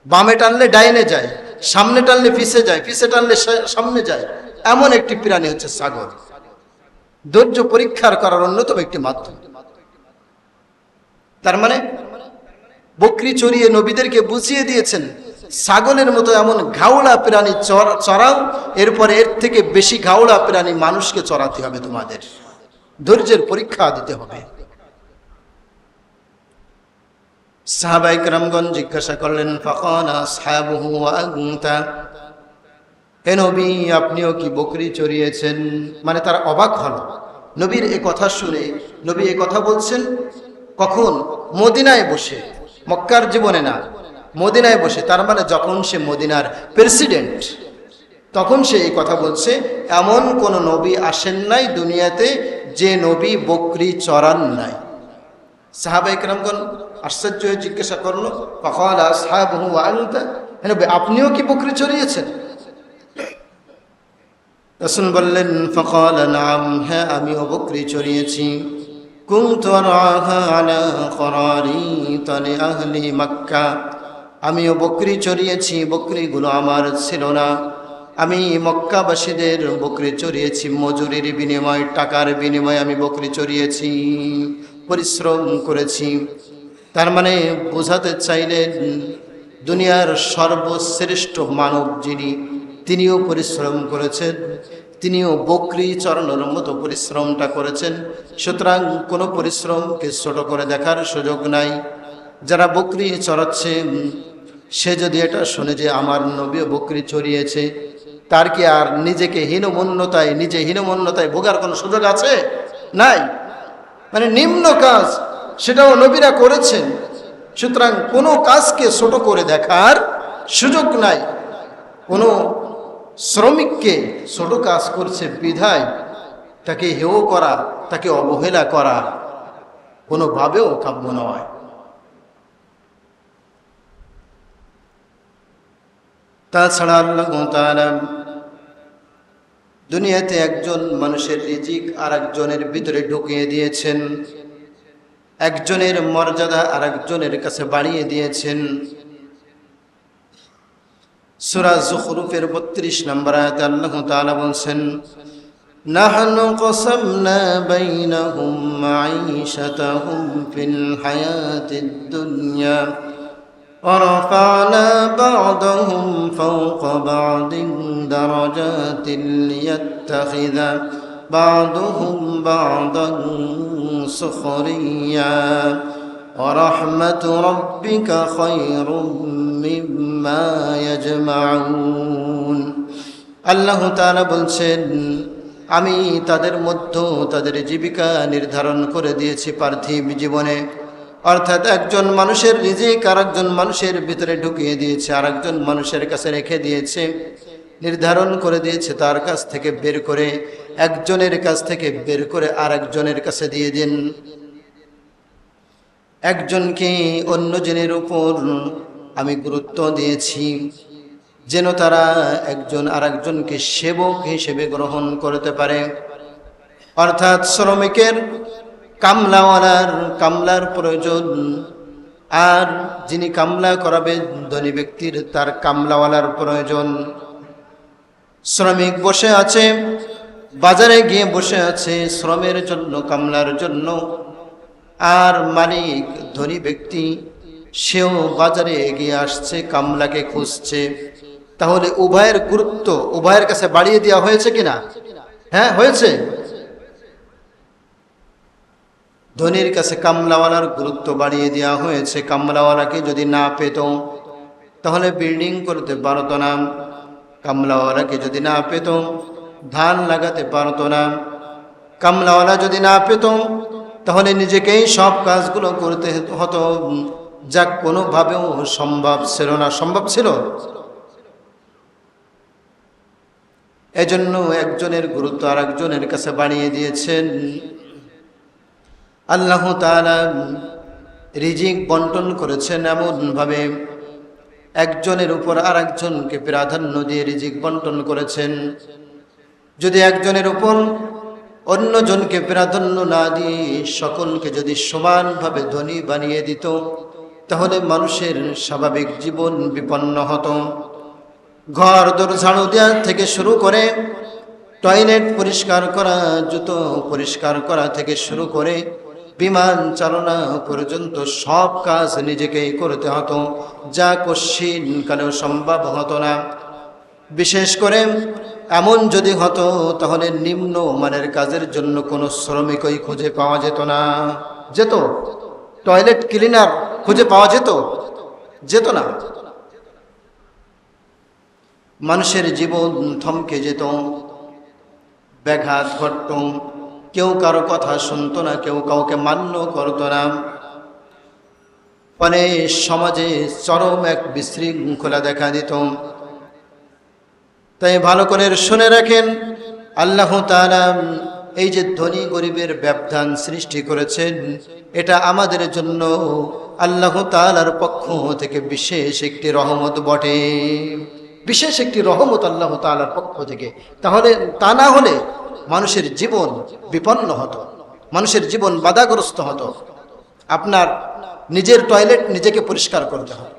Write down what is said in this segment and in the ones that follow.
বামে টানলে ডাইনে যায়, সামনে টানলে পিছে যায়, পিছে টানলে সামনে যায়। এমন একটি প্রাণী হচ্ছে ছাগল। ধৈর্য পরীক্ষার করার অন্যতম একটি মাধ্যম। তার মানে বকরি চড়িয়ে নবীদেরকে বুঝিয়ে দিয়েছেন ছাগলের মতো এমন ঘাওড়া প্রাণী চড়াও, এরপরে এর থেকে বেশি ঘাওড়া প্রাণী মানুষকে চড়াতে হবে। তোমাদের ধৈর্যের পরীক্ষা দিতে হবে। সাহাবায়ে কেরামগণ জিজ্ঞাসা করলেন, ফাকালা আসহাবুহু ওয়া আনতা, হে নবী আপনিও কি বকরি চড়িয়েছেন? মানে তারা অবাক হলো নবীর এই কথা শুনে। নবী এই কথা বলছেন কখন? মদিনায় বসে, মক্কার জীবনে না, মদিনায় বসে। তার মানে যখন সে মদিনার প্রেসিডেন্ট, তখন সে এই কথা বলছে। এমন কোন নবী আসেন নাই দুনিয়াতে যে নবী বকরি চড়ান নাই। সাহাবায়ে কেরামগণ আশ্চর্য হয়ে জিজ্ঞাসা করলো, ফাকালা আসহাবুহু ওয়া আনতা, হে নবী আপনিও কি বকরি চড়িয়েছেন? রাসূল বললেন, ফাকালা নাম, হ্যাঁ আমিও বকরি চড়িয়েছি। কুনতু আরআহা আলা করারিত লিআহলি মক্কা, আমিও বকরি চড়িয়েছি। বকরিগুলো আমার ছিল না, আমি মক্কাবাসীদের বকরি চড়িয়েছি। মজুরির বিনিময়, টাকার বিনিময়ে আমি বকরি চড়িয়েছি, পরিশ্রম করেছি। তার মানে বোঝাতে চাইলেন দুনিয়ার সর্বশ্রেষ্ঠ মানব যিনি, তিনিও পরিশ্রম করেছেন, তিনিও বকরি চড়ানোর মতো পরিশ্রমটা করেছেন। সুতরাং কোনো পরিশ্রমকে ছোট করে দেখার সুযোগ নাই। যারা বকরি চড়াচ্ছে সে যদি এটা শুনে যে আমার নবীও বকরি চড়িয়েছে, তার কি আর নিজেকে হীনমন্যতায়, নিজে হীনমন্যতায় ভোগার কোনো সুযোগ আছে? নাই। মানে নিম্ন কাজ সেটাও নবীরা করেছেন। সুতরাং কোনো কাজকে ছোট করে দেখার সুযোগ নাই। কোনো শ্রমিককে ছোট কাজ করছে বিধায় তাকে হেয় করা, তাকে অবহেলা করা কোনোভাবেও কাম্য নয়। তাছাড়া আল্লাহ তাআলা দুনিয়াতে একজন মানুষের রিজিক আর একজনের ভিতরে ঢুকিয়ে দিয়েছেন, একজনের মর্যাদা আর একজনের কাছে বাড়িয়ে দিয়েছেন। সূরা যুখরুফের ৩২ নম্বর আয়াতে আল্লাহ তাআলা বলেন, নাহনু কসামনা বাইনাহুম মাঈশাতাহুম ফিল হায়াতিদ দুনিয়া ورفعنا بعضهم فوق بعض درجات ليتخذ بعضهم بعضا سخريا ورحمة ربك خير مما يجمعون। আল্লাহ তাআলা বলছেন, আমি তাদের মধ্যে তাদের জীবিকা নির্ধারণ করে দিয়েছি পার্থিব জীবনে। অর্থাৎ একজন মানুষের রিজিক আর একজন মানুষের ভিতরে ঢুকিয়ে দিয়েছে, আর একজন মানুষের কাছে রেখে দিয়েছে, নির্ধারণ করে দিয়েছে। তার কাছ থেকে বের করে, একজনের কাছ থেকে বের করে আর একজনের কাছে দিয়ে দিন। একজনকে অন্যজনের উপর আমি গুরুত্ব দিয়েছি যেন তারা একজন আর একজনকে সেবক হিসেবে গ্রহণ করতে পারে। অর্থাৎ শ্রমিকের কামলার প্রয়োজন, আর যিনি কামলা করাবে ধনী ব্যক্তির তার কামলাওয়ালার প্রয়োজন। শ্রমিক বসে আছে, বাজারে গিয়ে বসে আছে শ্রমের জন্য, কামলার জন্য, আর মালিক ধনী ব্যক্তি সেও বাজারে এগিয়ে আসছে, কামলাকে খুঁজছে। তাহলে উভয়ের গুরুত্ব উভয়ের কাছে বাড়িয়ে দেওয়া হয়েছে কিনা? হ্যাঁ, হয়েছে। ধনীর কাছে কামলাওয়ালার গুরুত্ব বাড়িয়ে দেওয়া হয়েছে। কামলাওয়ালাকে যদি না পেত তাহলে বিল্ডিং করতে পারতো না, কামলাওয়ালাকে যদি না পেত ধান লাগাতে পারতো না, কামলাওয়ালা যদি না পেত তাহলে নিজেকেই সব কাজগুলো করতে হতো, যা কোনোভাবেও সম্ভব ছিল না। সম্ভব ছিল? এজন্য একজনের গুরুত্ব আর একজনের কাছে বাড়িয়ে দিয়েছেন। আল্লাহ তাআলা রিজিক বন্টন করেছেন এমনভাবে, একজনের উপর আর একজনকে প্রাধান্য দিয়ে রিজিক বন্টন করেছেন। যদি একজনের উপর অন্যজনকে প্রাধান্য না দিয়ে সকলকে যদি সমানভাবে ধনী বানিয়ে দিত, তাহলে মানুষের স্বাভাবিক জীবন বিপন্ন হতো। ঘর দোর ঝাড়ু দেওয়া থেকে শুরু করে টয়লেট পরিষ্কার করা, জুতো পরিষ্কার করা থেকে শুরু করে বিমান চালনা পর্যন্ত সব কাজ নিজেকেই করতে হতো, যা কশ্চিন কালেও সম্ভব হতো না। বিশেষ করে এমন যদি হতো তাহলে নিম্ন মানের কাজের জন্য কোনো শ্রমিকই খুঁজে পাওয়া যেত না। যেত? টয়লেট ক্লিনার খুঁজে পাওয়া যেত না। মানুষের জীবন থমকে যেত, ব্যাঘাত ঘটত, কেউ কারো কথা শুনতো না, কেউ কাউকে মান্য করতো না। ফলে সমাজে চরম এক বিশৃঙ্খলা দেখা দিত। তাই ভালো করে শুনে রাখেন, আল্লাহ তাআলা এই যে ধনী গরিবের ব্যবধান সৃষ্টি করেছেন, এটা আমাদের জন্য আল্লাহ তাআলার পক্ষ থেকে বিশেষ একটি রহমত বটে, বিশেষ একটি রহমত আল্লাহ তাআলার পক্ষ থেকে। তাহলে তা না হলে মানুষের জীবন বিপন্ন হতো, মানুষের জীবন বাধাগ্রস্ত হতো। আপনার নিজের টয়লেট নিজেকে পরিষ্কার করতে হয়,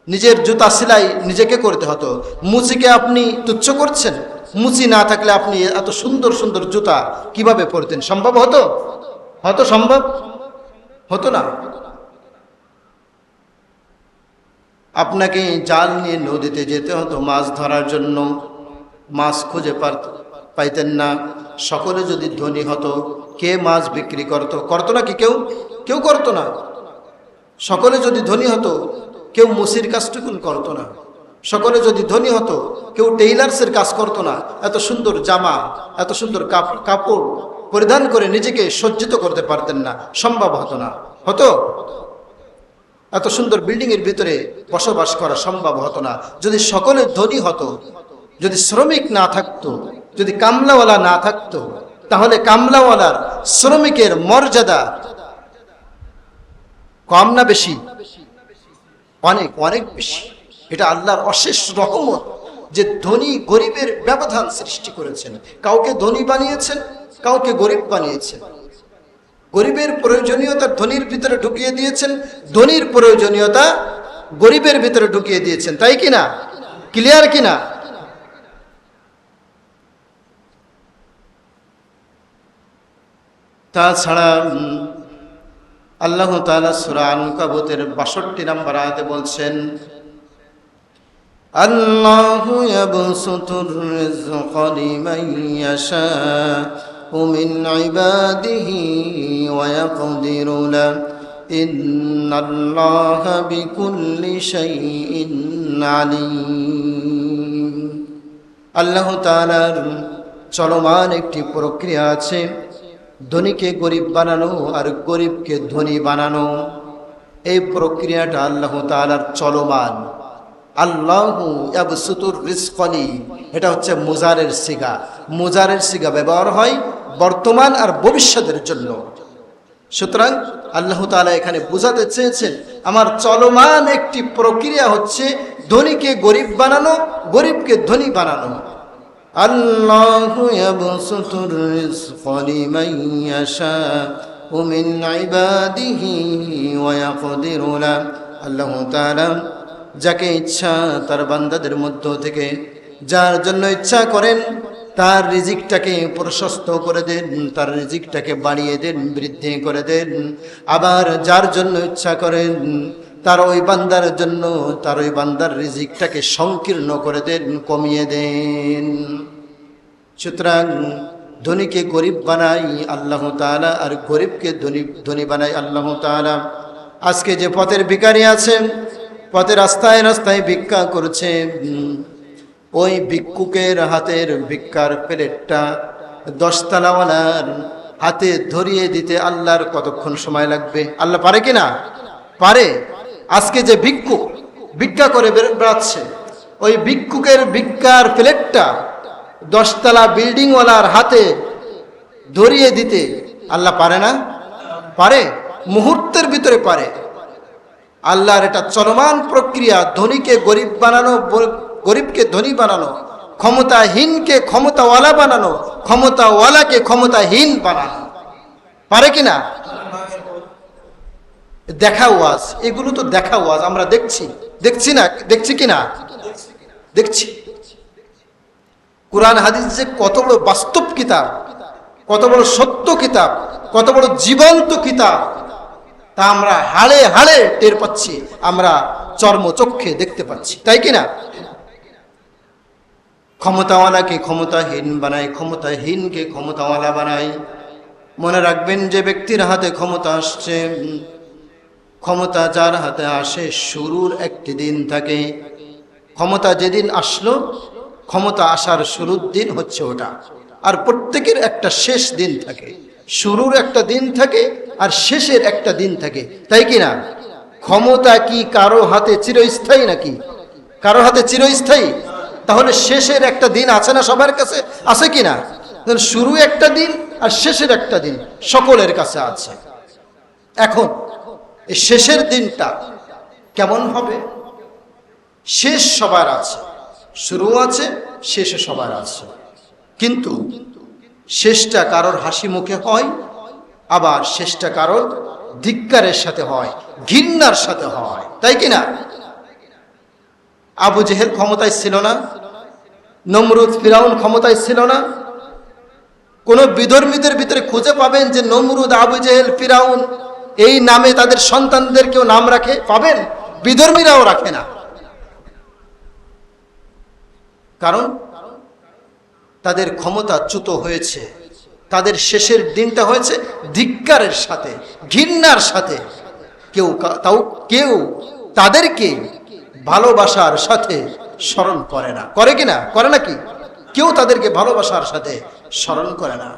নিজের জুতা সেলাই নিজেকে করতে হতো। মুচিকে আপনি তুচ্ছ করছেন? মুচি না থাকলে আপনি এত সুন্দর সুন্দর জুতা কিভাবে পরতেন? সম্ভব হতো? সম্ভব হতো না। আপনাকে জাল নিয়ে নদীতে যেতে হতো মাছ ধরার জন্য, মাছ খুঁজে পাইতেন না। সকলে যদি ধনী হতো, কে মাছ বিক্রি করতো নাকি? কেউ করতো না। সকলে যদি ধনী হতো, কেউ মুসির কাজটুকুন করতো না। সকলে যদি ধনী হতো, কেউ টেইলার্সের কাজ করতো না। এত সুন্দর জামা, এত সুন্দর কাপড় পরিধান করে নিজেকে সজ্জিত করতে পারতেন না, সম্ভব হতো না। হতো? এত সুন্দর বিল্ডিং এর ভিতরে বসবাস করা সম্ভব হতো না। যদি সকলে ধনী হতো, যদি শ্রমিক না থাকতো, যদি কামলাওয়ালা না থাকতো, তাহলে কামলাওয়ালার শ্রমিকের মর্যাদা কম না বেশি? অনেক অনেক বেশি। এটা আল্লাহর অশেষ রহমত যে ধনী গরিবের ব্যবধান সৃষ্টি করেছেন। কাউকে ধনী বানিয়েছেন, কাউকে গরিব বানিয়েছেন। গরিবের প্রয়োজনীয়তা ধনীর ভিতরে ঢুকিয়ে দিয়েছেন, ধনীর প্রয়োজনীয়তা গরিবের ভিতরে ঢুকিয়ে দিয়েছেন। তাই কিনা? ক্লিয়ার কিনা? তাছাড়া আল্লাহ তাআলা সূরা আনকাবুতের ৬২ নম্বর আয়াতে বলছেন, আল্লাহু ইয়াবসুতুর রিজকা লিমান ইয়াশাউ মিন ইবাদিহি ওয়া ইয়াকদিরু লাহু ইন্নাল্লাহা বিকুল্লি শাইইন আলীম। আল্লাহ তাআলার চলমান একটি প্রক্রিয়া আছে, ধনীকে গরিব বানানো আর গরিবকে ধনী বানানো। এই প্রক্রিয়াটা আল্লাহ তাআলার চলমান। আল্লাহু ইয়াবসুতুর রিজকা, এটা হচ্ছে মুজারের সিগা। মুজারের সিগা ব্যবহার হয় বর্তমান আর ভবিষ্যতের জন্য। সুতরাং আল্লাহ তাআলা এখানে বোঝাতে চেয়েছেন, আমার চলমান একটি প্রক্রিয়া হচ্ছে ধনীকে গরিব বানানো, গরিবকে ধনী বানানো। আল্লাহু ইয়াবসুতুর রিজকা লিমান ইয়াশাউ মিন ইবাদিহি ওয়া ইয়াকদিরু লাহু। আল্লাহ তাআলা যাকে ইচ্ছা তার বান্দাদের মধ্য থেকে, যার জন্য ইচ্ছা করেন, তার রিজিকটাকে প্রশস্ত করে দেন, তার রিজিকটাকে বাড়িয়ে দেন, বৃদ্ধি করে দেন। আবার যার জন্য ইচ্ছা করেন, তার ওই বান্দার জন্য, তার ওই বান্দার রিজিকটাকে সংকীর্ণ করে দেন, কমিয়ে দেন। সুতরাং ধনীকে গরিব বানাই আল্লাহ তাআলা, আর গরিবকে ধনী বানাই আল্লাহ তাআলা। আজকে যে পথের ভিখারি আছে, পথে রাস্তায় রাস্তায় ভিক্ষা করছে, ওই ভিক্ষুকের হাতের ভিক্ষার প্লেটটা 10 তলাওয়ালার হাতে ধরিয়ে দিতে আল্লাহর কতক্ষণ সময় লাগবে? আল্লাহ পারে কিনা? পারে। আজকে যে ভিক্ষুক ভিক্ষা করে বেড়াচ্ছে, ওই ভিক্ষুকের ভিক্ষার প্লেটটা 10 তলা বিল্ডিংওয়ালার হাতে ধরিয়ে দিতে আল্লাহ পারে না? পারে, মুহূর্তের ভিতরে পারে। আল্লাহর এটা চলমান প্রক্রিয়া, ধনীকে গরিব বানানো, গরিবকে ধনী বানানো, ক্ষমতাহীনকে ক্ষমতাওয়ালা বানানো, ক্ষমতাওয়ালাকে ক্ষমতাহীন বানানো। পারে কিনা? দেখা ওয়াজ, এগুলো তো দেখা ওয়াজ, আমরা দেখছি না, দেখছি কি না? দেখছি। কোরআন হাদিস যে কত বড় বাস্তব কিতাব, কত বড় সত্য কিতাব, কত বড় জীবন্ত কিতাব, তা আমরা হাড়ে হাড়ে টের পাচ্ছি, আমরা চর্মচক্ষে দেখতে পাচ্ছি, তাই কি না? ক্ষমতাওয়ালাকে ক্ষমতাহীন বানায়, ক্ষমতাহীনকে ক্ষমতাওয়ালা বানায়। মনে রাখবেন, যে ব্যক্তির হাতে ক্ষমতা আসছে, ক্ষমতা যার হাতে আসে শুরুর একটি দিন থাকে। ক্ষমতা যেদিন আসলো, ক্ষমতা আসার শুরুর দিন হচ্ছে ওটা। আর প্রত্যেকের একটা শেষ দিন থাকে, শুরুর একটা দিন থাকে আর শেষের একটা দিন থাকে, তাই কি না? ক্ষমতা কি কারো হাতে চিরস্থায়ী নাকি? কারো হাতে চিরস্থায়ী? তাহলে শেষের একটা দিন আছে না সবার কাছে? আছে কি না? শুরু একটা দিন আর শেষের একটা দিন সকলের কাছে আছে। এখন এই শেষের দিনটা কেমন হবে? শেষ সবার আছে, শুরু আছে, শেষে সবার আছে, কিন্তু শেষটা কারোর হাসি মুখে হয়, আবার শেষটা কারোর ধিক্কারের সাথে হয়, ঘৃণার সাথে হয়, তাই কি না? আবু জেহেল ক্ষমতায় ছিল না, নমরুদ ফিরাউন ক্ষমতায় ছিল না। কোন বিধর্মীদের ভিতরে খুঁজে পাবেন যে নমরুদ, আবু জেহেল, ফিরাউন এই নামে তাদের সন্তানদের কেউ নাম রাখে? পাবেন? বিধর্মীরাও রাখে না। কারণ তাদের ক্ষমতা চ্যুত হয়েছে, তাদের শেষের দিনটা হয়েছে ধিক্কারের সাথে, ঘৃণার সাথে। কেউ তাদেরকে ভালোবাসার সাথে স্মরণ করে না, করে কিনা? করে নাকি? কেউ তাদেরকে ভালোবাসার সাথে স্মরণ করে না।